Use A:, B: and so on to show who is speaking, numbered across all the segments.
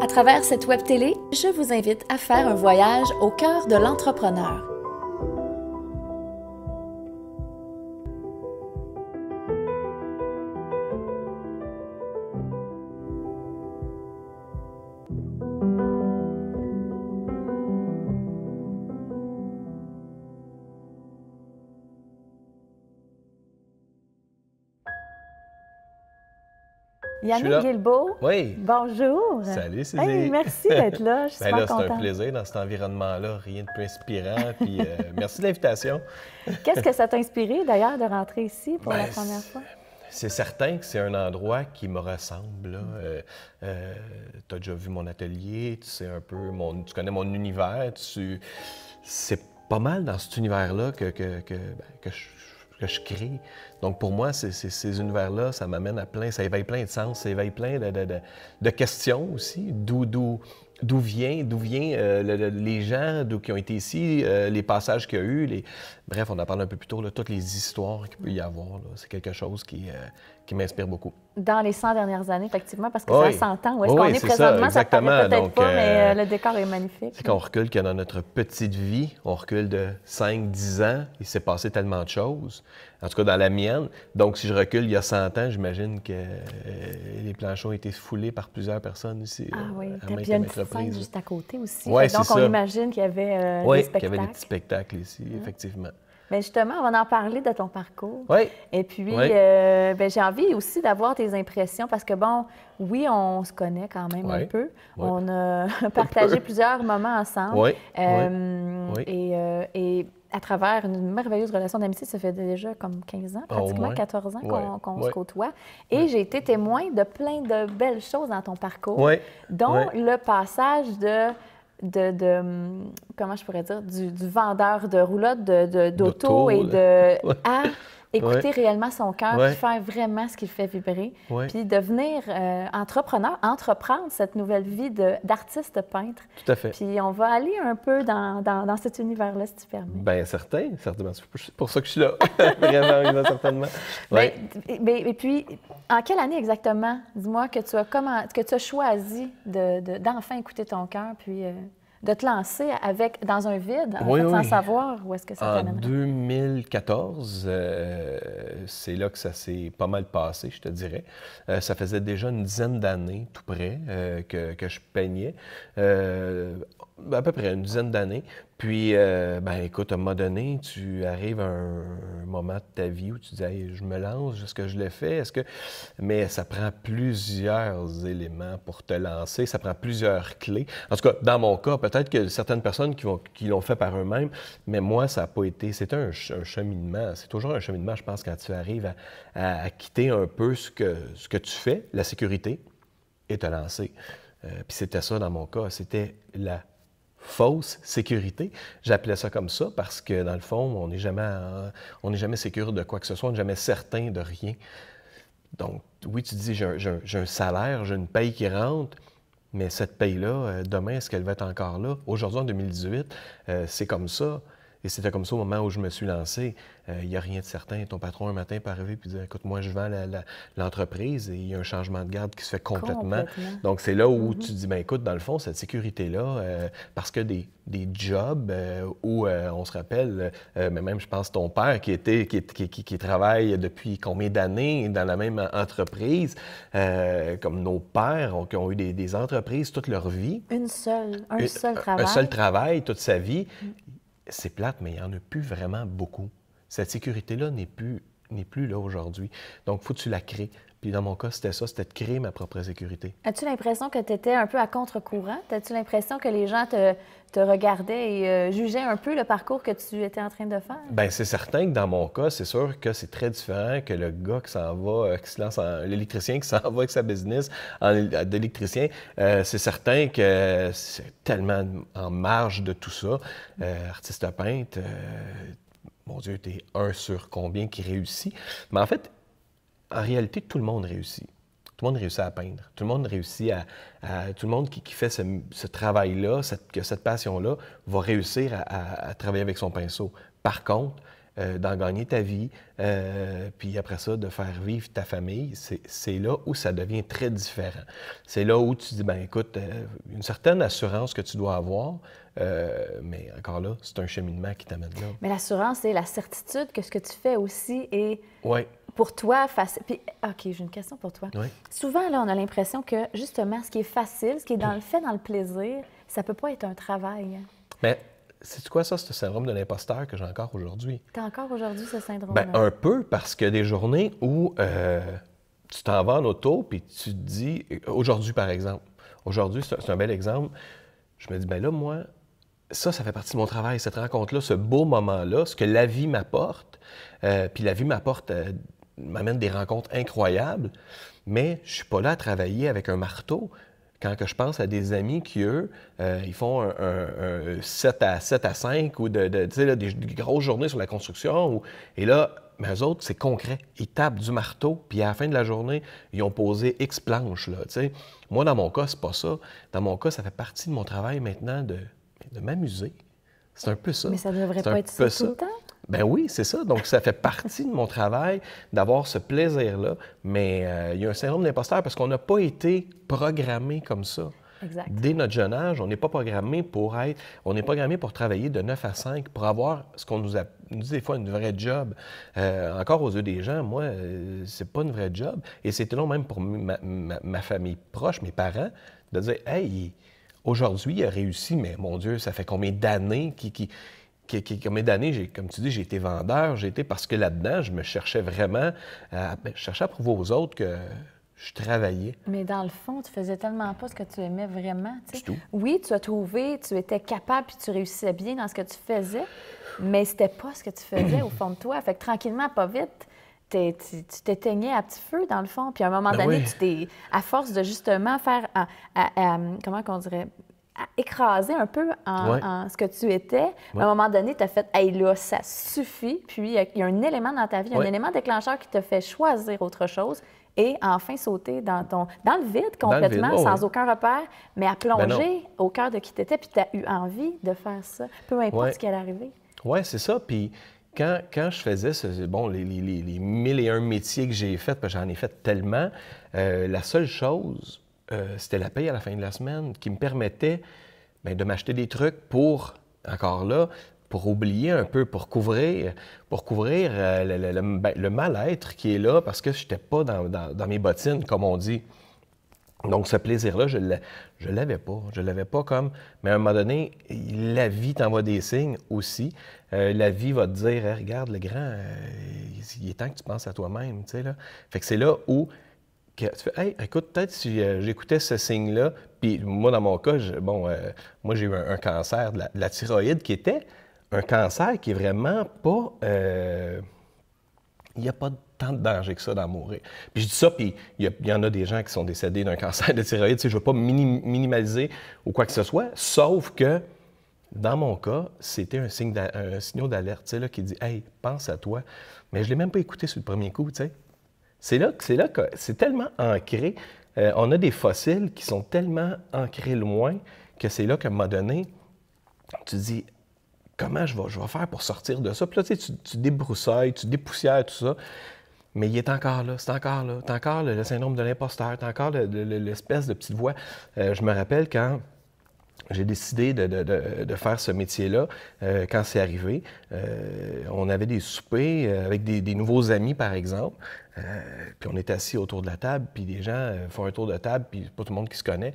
A: travers cette web télé, je vous invite à faire un voyage au cœur de l'entrepreneur.
B: Yannick Guilbeault,
C: oui.
B: Bonjour.
C: Salut, Suzy.
B: Hey, merci d'être là, je suis super contente.
C: C'est un plaisir dans cet environnement-là, rien de plus inspirant. Puis merci de l'invitation.
B: Qu'est-ce que ça t'a inspiré d'ailleurs de rentrer ici pour la première fois? C'est
C: certain que c'est un endroit qui me ressemble. Tu as déjà vu mon atelier, tu sais un peu, tu connais mon univers. C'est pas mal dans cet univers-là que je crée. Donc, pour moi, ces univers-là, ça m'amène à ça éveille plein de sens, ça éveille plein de questions aussi. D'où viennent les gens qui ont été ici, les passages qu'il y a eu. Bref, on en parle un peu plus tôt, là, toutes les histoires qu'il peut y avoir. C'est quelque chose qui m'inspire beaucoup.
B: Dans les 100 dernières années, effectivement, parce que ça s'entend. Où est-ce qu'on est présentement?
C: Ça
B: paraît peut-être pas, mais le décor est magnifique.
C: C'est qu'on recule que dans notre petite vie, on recule de 5-10 ans, il s'est passé tellement de choses. En tout cas, dans la mienne. Donc, si je recule il y a 100 ans, j'imagine que les planchons ont été foulés par plusieurs personnes ici.
B: Ah oui, puis il y a une petite scène juste à côté aussi.
C: Oui,
B: donc, on imagine qu'il y avait des spectacles.
C: Qu'il y avait des petits spectacles ici, effectivement.
B: Bien, justement, on va en parler de ton parcours.
C: Oui.
B: Et puis, j'ai envie aussi d'avoir tes impressions parce que, bon, oui, on se connaît quand même un peu. On a partagé plusieurs moments ensemble. Et à travers une merveilleuse relation d'amitié, ça fait déjà comme 15 ans, pratiquement 14 ans qu'on se côtoie. Et j'ai été témoin de plein de belles choses dans ton parcours, dont le passage comment je pourrais dire, du vendeur de roulottes d'auto et à écouter réellement son cœur, puis faire vraiment ce qui le fait vibrer, puis devenir entrepreneur, entreprendre cette nouvelle vie d'artiste peintre.
C: Tout à fait.
B: Puis on va aller un peu dans cet univers-là, si tu permets.
C: Bien, certainement. C'est pour ça que je suis là. Vraiment, certainement.
B: Et puis, en quelle année exactement, dis-moi, que tu as choisi d'enfin écouter ton cœur, puis de te lancer dans un vide, sans savoir où est-ce que ça t'amènerait?
C: En 2014, c'est là que ça s'est pas mal passé, je te dirais. Ça faisait déjà une dizaine d'années, tout près, que je peignais. À peu près une dizaine d'années. Puis, écoute, à un moment donné, tu arrives à un moment de ta vie où tu dis hey, « je me lance, est-ce que je le fais? » Mais ça prend plusieurs éléments pour te lancer, ça prend plusieurs clés. En tout cas, dans mon cas, peut-être que certaines personnes qui l'ont fait par eux-mêmes, mais moi, ça n'a pas été... C'était un cheminement, c'est toujours un cheminement, je pense, quand tu arrives à quitter un peu ce que tu fais, la sécurité, et te lancer. Puis c'était ça dans mon cas, c'était la fausse sécurité. J'appelais ça comme ça parce que, dans le fond, on n'est jamais sécure de quoi que ce soit, on n'est jamais certain de rien. Donc, oui, tu dis, j'ai un salaire, j'ai une paye qui rentre, mais cette paye-là, demain, est-ce qu'elle va être encore là? Aujourd'hui, en 2018, c'est comme ça. Et c'était comme ça au moment où je me suis lancé. Il n'y a rien de certain. Ton patron, un matin, peut arriver et dire « Écoute, moi, je vends l'entreprise » et il y a un changement de garde qui se fait complètement. Donc, c'est là où tu te dis « Écoute, dans le fond, cette sécurité-là, parce que des jobs où on se rappelle, mais même, je pense, ton père qui travaille depuis combien d'années dans la même entreprise, comme nos pères qui ont eu des entreprises toute leur vie.
B: Un seul travail.
C: Un seul travail toute sa vie. C'est plate, mais il n'y en a plus vraiment beaucoup. Cette sécurité-là n'est plus là aujourd'hui. Donc, il faut que tu la crées. Puis dans mon cas, c'était ça, c'était de créer ma propre sécurité.
B: As-tu l'impression que tu étais un peu à contre-courant? As-tu l'impression que les gens te regardaient et jugeaient un peu le parcours que tu étais en train de faire? Bien,
C: c'est certain que dans mon cas, c'est sûr que c'est très différent que le gars qui s'en va, l'électricien qui s'en va avec sa business d'électricien. C'est certain que c'est tellement en marge de tout ça. Artiste peintre, mon Dieu, t'es un sur combien qui réussit. Mais en fait, en réalité, tout le monde réussit. Tout le monde réussit à peindre. Tout le monde réussit tout le monde qui fait ce travail-là, cette passion-là, va réussir à travailler avec son pinceau. Par contre, d'en gagner ta vie, puis après ça, de faire vivre ta famille, c'est là où ça devient très différent. C'est là où tu dis, ben écoute, une certaine assurance que tu dois avoir, mais encore là, c'est un cheminement qui t'amène là.
B: Mais l'assurance, c'est la certitude que ce que tu fais aussi est
C: ouais.
B: pour toi facile. Puis, OK, j'ai une question pour toi.
C: Oui.
B: Souvent, là, on a l'impression que, justement, ce qui est facile, ce qui est dans le fait, dans le plaisir, ça peut pas être un travail.
C: Mais c'est quoi ça, ce syndrome de l'imposteur que j'ai encore aujourd'hui?
B: Tu as encore aujourd'hui ce syndrome?
C: Bien, un peu, parce qu'il y a des journées où tu t'en vas en auto, puis tu te dis, aujourd'hui par exemple, aujourd'hui c'est un bel exemple, je me dis, bien là, moi, ça fait partie de mon travail, cette rencontre-là, ce beau moment-là, ce que la vie m'apporte, puis la vie m'amène des rencontres incroyables, mais je suis pas là à travailler avec un marteau. Quand que je pense à des amis qui, eux, ils font un 7 à 5 ou tu sais, là, des grosses journées sur la construction. Et là, ben, eux autres, c'est concret. Ils tapent du marteau, puis à la fin de la journée, ils ont posé X planches. Là, tu sais. Moi, dans mon cas, c'est pas ça. Dans mon cas, ça fait partie de mon travail maintenant de m'amuser. C'est un peu ça.
B: Mais ça devrait pas être ça tout le temps?
C: Ben oui, c'est ça. Donc, ça fait partie de mon travail d'avoir ce plaisir-là. Mais il y a un syndrome d'imposteur parce qu'on n'a pas été programmé comme ça.
B: Exact.
C: Dès notre jeune âge, on n'est pas programmé pour être... On est programmé pour travailler de 9 à 5, pour avoir ce qu'on nous dit des fois une vraie job. Encore aux yeux des gens, moi, c'est pas une vraie job. Et c'était long même pour ma famille proche, mes parents, de dire « Hey, aujourd'hui, il a réussi, mais mon Dieu, ça fait combien d'années combien d'années, comme tu dis, j'ai été vendeur, parce que là-dedans, je me cherchais vraiment, je cherchais à prouver aux autres que je travaillais.
B: Mais dans le fond, tu faisais tellement pas ce que tu aimais vraiment.
C: Du tout.
B: Oui, tu as trouvé, tu étais capable puis tu réussissais bien dans ce que tu faisais, mais c'était pas ce que tu faisais au fond de toi. Fait que tranquillement, pas vite, tu t'éteignais à petit feu, dans le fond. Puis à un moment donné,
C: oui.
B: à force de justement faire, comment qu'on dirait, écraser un peu en ce que tu étais. À un moment donné, tu as fait « Hey, là, ça suffit ». Puis, il y a un élément dans ta vie, un élément déclencheur qui te fait choisir autre chose et enfin sauter dans le vide complètement, sans aucun repère, mais à plonger au cœur de qui tu étais. Puis, tu as eu envie de faire ça, peu importe ce qui allait arriver.
C: Oui, c'est ça. Puis, quand je faisais les 1001 métiers que j'ai faits, parce que j'en ai fait tellement, la seule chose... c'était la paye à la fin de la semaine qui me permettait de m'acheter des trucs pour oublier un peu, pour couvrir le mal-être qui est là parce que je n'étais pas dans mes bottines, comme on dit. Donc, ce plaisir-là, je ne l'avais pas. Je ne l'avais pas comme... Mais à un moment donné, la vie t'envoie des signes aussi. La vie va te dire hey, « Regarde, le grand, il est temps que tu penses à toi-même. » Tu sais, là. Fait que c'est là où... Tu fais, hey, écoute, peut-être si j'écoutais ce signe-là, puis moi, dans mon cas, moi, j'ai eu un cancer de la thyroïde qui était un cancer qui est vraiment pas... il n'y a pas tant de danger que ça d'en mourir. Puis je dis ça, puis il y en a des gens qui sont décédés d'un cancer de thyroïde. Tu sais, je ne veux pas minimaliser ou quoi que ce soit, sauf que, dans mon cas, c'était un signal d'alerte, tu sais, là, qui dit « Hey, pense à toi ». Mais je ne l'ai même pas écouté sur le premier coup, tu sais. C'est là que c'est tellement ancré. On a des fossiles qui sont tellement ancrés loin que c'est là qu'à un moment donné, tu te dis comment je vais faire pour sortir de ça. Puis là, tu débroussailles, tu dépoussières tout ça. Mais il est encore là, c'est encore là. Tu as encore le syndrome de l'imposteur, tu as encore l'espèce de petite voix. Je me rappelle quand j'ai décidé de faire ce métier-là, quand c'est arrivé, on avait des soupers avec des nouveaux amis, par exemple. Puis on est assis autour de la table, puis les gens font un tour de table, puis pas tout le monde qui se connaît.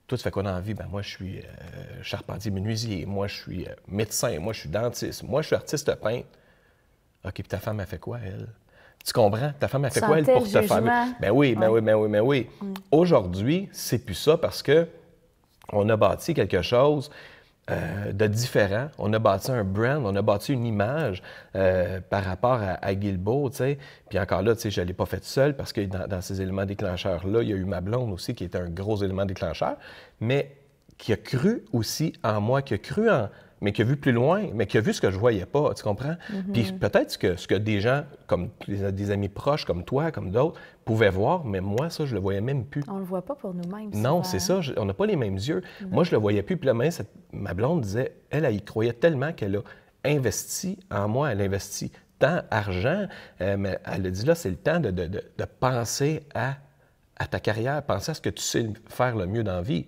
C: Toi, tu fais quoi dans la vie? Ben moi, je suis charpentier menuisier. Moi, je suis médecin. Moi, je suis dentiste. Moi, je suis artiste peintre. OK, puis ta femme, a fait quoi, elle? Tu comprends? Ta femme, a fait quoi, elle, pour te faire... Ben oui, ben oui, ben oui, ben oui. Aujourd'hui, c'est plus ça parce que on a bâti quelque chose de différent. On a bâti un brand, on a bâti une image par rapport à Guilbeault, tu sais. Puis encore là, tu sais, je ne l'ai pas fait seul parce que dans ces éléments déclencheurs-là, il y a eu ma blonde aussi qui était un gros élément déclencheur, mais qui a cru aussi en moi, qui a cru mais qui a vu plus loin, mais qui a vu ce que je ne voyais pas, tu comprends? Puis peut-être ce que des gens, comme des amis proches, comme toi, comme d'autres, pouvaient voir, mais moi, ça, je le voyais même plus.
B: On ne le voit pas pour nous-mêmes.
C: Non, c'est ça, on n'a pas les mêmes yeux. Moi, je le voyais plus, puis là, ma blonde disait, elle y croyait tellement qu'elle a investit en moi, elle investit temps, argent, mais elle a dit là, c'est le temps de penser à ta carrière, penser à ce que tu sais faire le mieux dans la vie.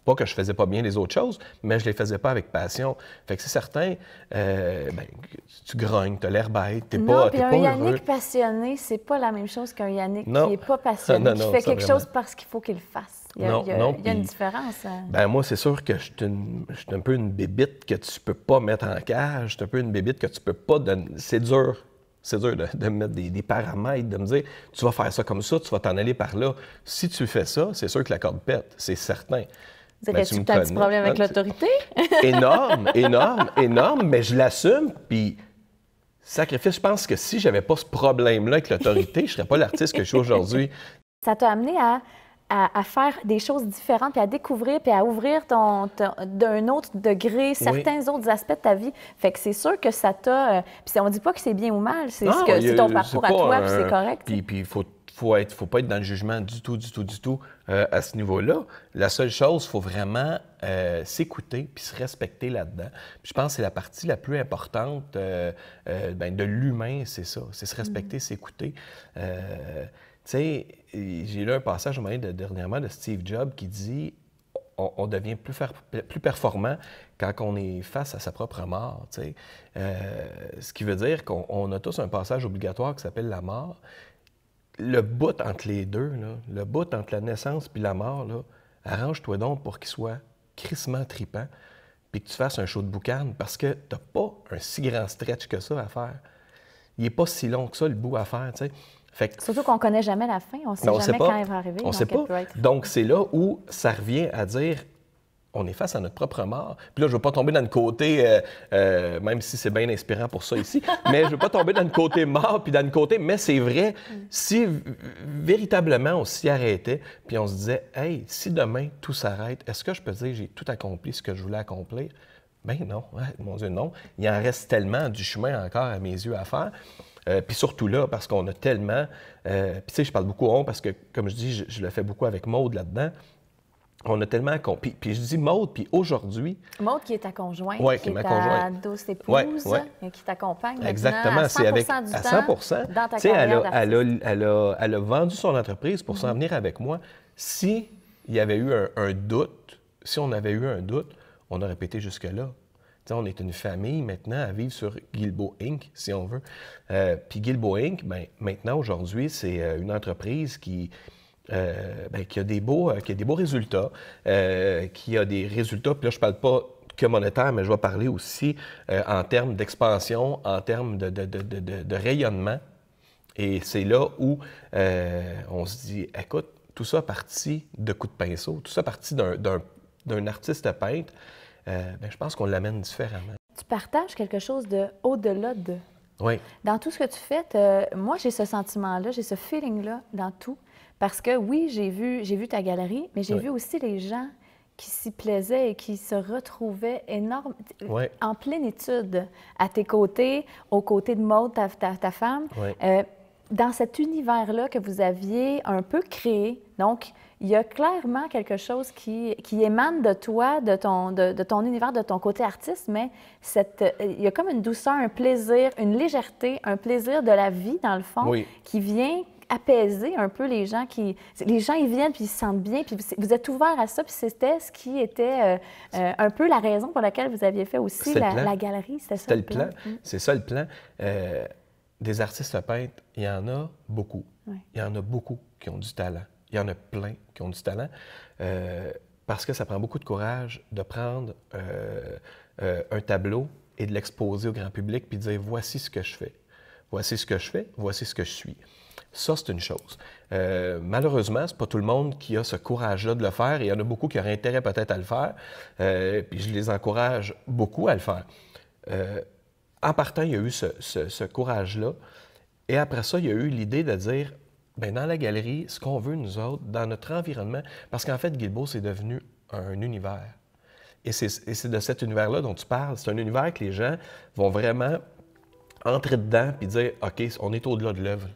C: Pas que je faisais pas bien les autres choses, mais je les faisais pas avec passion. Fait que c'est certain, tu grognes, tu as l'air bête, t'es pas heureux.
B: Un Yannick passionné, c'est pas la même chose qu'un Yannick qui n'est pas passionné, qui fait quelque chose parce qu'il faut qu'il le fasse. Il y a une différence.
C: Ben moi, c'est sûr que je suis un peu une bébite que tu peux pas mettre en cage, je suis un peu une bébite que tu peux pas donner. C'est dur. C'est dur de mettre des paramètres, de me dire, tu vas faire ça comme ça, tu vas t'en aller par là. Si tu fais ça, c'est sûr que la corde pète, c'est certain.
B: Dirais-tu que tu as un petit problème avec l'autorité?
C: Énorme, mais je l'assume, puis sacrifice, je pense que si j'avais pas ce problème-là avec l'autorité, je serais pas l'artiste que je suis aujourd'hui.
B: Ça t'a amené à faire des choses différentes, puis à découvrir, puis à ouvrir d'un autre degré certains autres aspects de ta vie. Fait que c'est sûr que ça t'a... Puis on dit pas que c'est bien ou mal, c'est ton parcours à toi, puis c'est correct.
C: Puis il faut pas être dans le jugement du tout à ce niveau-là. La seule chose, il faut vraiment s'écouter puis se respecter là-dedans. Puis je pense que c'est la partie la plus importante de l'humain, c'est ça. C'est se respecter, s'écouter. Tu sais, j'ai lu un passage au moyen dernièrement de Steve Jobs qui dit on devient plus performant quand on est face à sa propre mort. Tu sais. Ce qui veut dire qu'on a tous un passage obligatoire qui s'appelle la mort. Le bout entre les deux, là, le bout entre la naissance puis la mort, là, arrange-toi donc pour qu'il soit crissement tripant puis que tu fasses un show de boucan parce que tu n'as pas un si grand stretch que ça à faire. Il n'est pas si long que ça, le bout à faire, tu sais.
B: Surtout qu'on ne connaît jamais la fin, on ne sait jamais quand elle va arriver.
C: On ne sait pas. Donc, c'est là où ça revient à dire on est face à notre propre mort. Puis là, je ne veux pas tomber dans le côté, même si c'est bien inspirant pour ça ici, mais je ne veux pas tomber dans le côté mort, puis dans le côté, mais c'est vrai, si véritablement on s'y arrêtait, puis on se disait, hey, si demain tout s'arrête, est-ce que je peux dire que j'ai tout accompli ce que je voulais accomplir? Ben non, mon Dieu, non. Il en reste tellement du chemin encore à mes yeux à faire. Puis surtout là, parce qu'on a tellement... Puis tu sais, je parle beaucoup on parce que, comme je dis, je le fais beaucoup avec Maude là-dedans. On a tellement... Puis je dis Maude, puis aujourd'hui...
B: Maude qui est ta conjointe,
C: qui est ma conjointe.
B: Ta douce épouse, qui t'accompagne
C: exactement,
B: à 100% du
C: à 100%.
B: Temps dans ta carrière d'artiste.
C: Elle a vendu son entreprise pour s'en venir avec moi. Si il y avait eu un doute, si on avait eu un doute, on aurait pété jusque-là. T'sais, on est une famille maintenant à vivre sur Guilbeault Inc., si on veut. Puis Guilbeault Inc., bien, maintenant, aujourd'hui, c'est une entreprise qui a des beaux résultats, qui a des résultats, puis là, je ne parle pas que monétaire, mais je vais parler aussi en termes d'expansion, en termes de rayonnement. Et c'est là où on se dit, écoute, tout ça parti de coups de pinceau, tout ça parti d'un artiste peintre. Je pense qu'on l'amène différemment.
B: Tu partages quelque chose de au-delà de.
C: Oui.
B: Dans tout ce que tu fais, moi, j'ai ce sentiment-là, j'ai ce feeling-là dans tout. Parce que oui, j'ai vu ta galerie, mais j'ai vu aussi les gens qui s'y plaisaient et qui se retrouvaient en plénitude à tes côtés, aux côtés de Maude, ta femme.
C: Oui.
B: Dans cet univers-là que vous aviez un peu créé, donc, il y a clairement quelque chose qui émane de toi, de ton univers, de ton côté artiste, mais il y a comme une douceur, un plaisir, une légèreté, un plaisir de la vie, dans le fond, qui vient apaiser un peu les gens. Les gens, ils viennent, puis ils se sentent bien, puis vous êtes ouverts à ça, puis c'était ce qui était un peu la raison pour laquelle vous aviez fait aussi la galerie. C'était
C: le plan. C'est ça le plan. Des artistes peintres, il y en a beaucoup. Oui. Il y en a beaucoup qui ont du talent. Il y en a plein qui ont du talent. Parce que ça prend beaucoup de courage de prendre un tableau et de l'exposer au grand public puis de dire « voici ce que je fais. Voici ce que je fais. Voici ce que je suis. » Ça, c'est une chose. Malheureusement, c'est pas tout le monde qui a ce courage-là de le faire et il y en a beaucoup qui auraient intérêt peut-être à le faire. Puis je les encourage beaucoup à le faire. En partant, il y a eu ce courage-là. Et après ça, il y a eu l'idée de dire, bien, dans la galerie, ce qu'on veut, nous autres, dans notre environnement, parce qu'en fait, Guilbeault, c'est devenu un univers. Et c'est de cet univers-là dont tu parles. C'est un univers que les gens vont vraiment entrer dedans et dire, OK, on est au-delà de l'œuvre.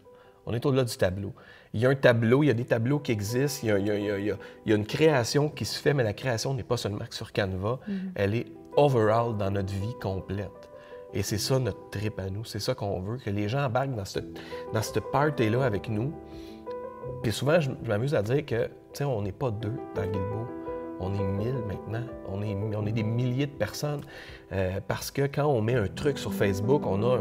C: On est au-delà du tableau. Il y a un tableau, il y a des tableaux qui existent, il y a une création qui se fait, mais la création n'est pas seulement sur Canva, elle est overall dans notre vie complète. Et c'est ça notre trip à nous. C'est ça qu'on veut, que les gens embarquent dans cette party-là avec nous. Puis souvent, je m'amuse à dire que, tu sais, on n'est pas 2 dans Guilbeault. On est 1000 maintenant. On est des milliers de personnes. Parce que quand on met un truc sur Facebook, on a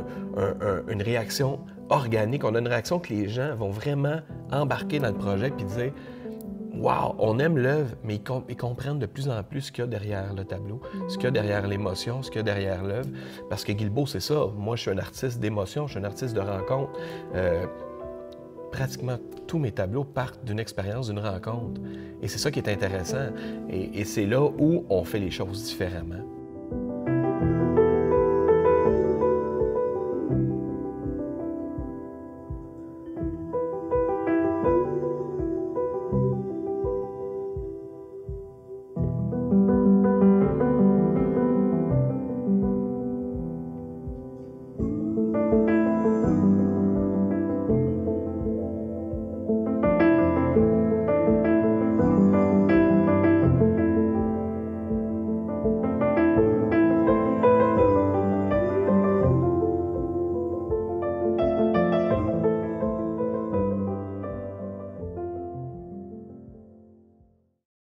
C: une réaction organique. On a une réaction que les gens vont vraiment embarquer dans le projet puis dire « Wow, on aime l'œuvre, mais ils comprennent de plus en plus ce qu'il y a derrière le tableau, ce qu'il y a derrière l'émotion, ce qu'il y a derrière l'œuvre. » Parce que Guilbeault, c'est ça. Moi, je suis un artiste d'émotion, je suis un artiste de rencontre. Pratiquement tous mes tableaux partent d'une expérience, d'une rencontre. Et c'est ça qui est intéressant. Et c'est là où on fait les choses différemment.